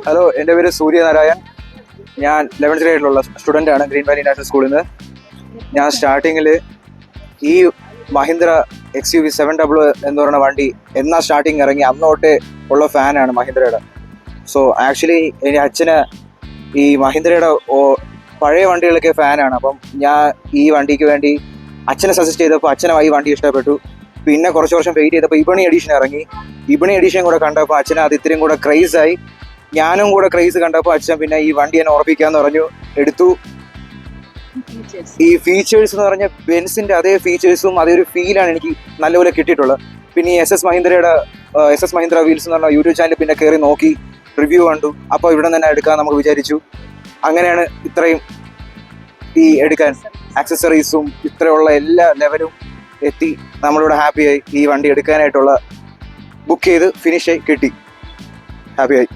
Hello, എൻ്റെ പേര് സൂര്യനാരായൺ. ഞാൻ 11th ഗ്രേഡിലുള്ള സ്റ്റുഡൻ്റ് ആണ് ഗ്രീൻ വാലി നാഷണൽ സ്കൂളിൽ നിന്ന്. ഞാൻ സ്റ്റാർട്ടിങ്ങിൽ ഈ മഹീന്ദ്ര XUV 700 എന്ന് പറയുന്ന വണ്ടി എന്നാ സ്റ്റാർട്ടിങ് ഇറങ്ങി അന്ന് തൊട്ടേ ഉള്ള ഫാനാണ് മഹീന്ദ്രയുടെ. സോ ആക്ച്വലി എൻ്റെ അച്ഛന് ഈ മഹീന്ദ്രയുടെ പഴയ വണ്ടികളൊക്കെ ഫാനാണ്. അപ്പം ഞാൻ ഈ വണ്ടിക്ക് വേണ്ടി അച്ഛനെ സജസ്റ്റ് ചെയ്തപ്പോൾ അച്ഛനെ ഈ വണ്ടി ഇഷ്ടപ്പെട്ടു. പിന്നെ കുറച്ച് വർഷം വെയിറ്റ് ചെയ്തപ്പോൾ ഇബണി എഡിഷൻ ഇറങ്ങി. ഇബണി എഡിഷൻ കൂടെ കണ്ടപ്പോൾ അച്ഛന് അത് ഇത്രയും കൂടെ ക്രൈസായി. ഞാനും കൂടെ ക്രൈസ് കണ്ടപ്പോൾ അച്ഛൻ പിന്നെ ഈ വണ്ടി എന്നെ ഉറപ്പിക്കാന്ന് പറഞ്ഞു എടുത്തു. ഈ ഫീച്ചേഴ്സ് എന്ന് പറഞ്ഞ ബെൻസിന്റെ അതേ ഫീച്ചേഴ്സും അതേ ഒരു ഫീലാണ് എനിക്ക് നല്ലപോലെ കിട്ടിയിട്ടുള്ളത്. പിന്നെ ഈ SS മഹീന്ദ്ര വീൽസ് എന്ന് പറഞ്ഞ യൂട്യൂബ് ചാനൽ പിന്നെ കയറി നോക്കി റിവ്യൂ കണ്ടു. അപ്പോൾ ഇവിടെ തന്നെ എടുക്കാൻ നമുക്ക് വിചാരിച്ചു. അങ്ങനെയാണ് ഇത്രയും ഈ എടുക്കാൻ ആക്സസറീസും ഇത്രയുള്ള എല്ലാ ലെവലും എത്തി നമ്മളിവിടെ ഹാപ്പിയായി ഈ വണ്ടി എടുക്കാനായിട്ടുള്ള ബുക്ക് ചെയ്ത് ഫിനിഷായി കിട്ടി. ഹാപ്പിയായി.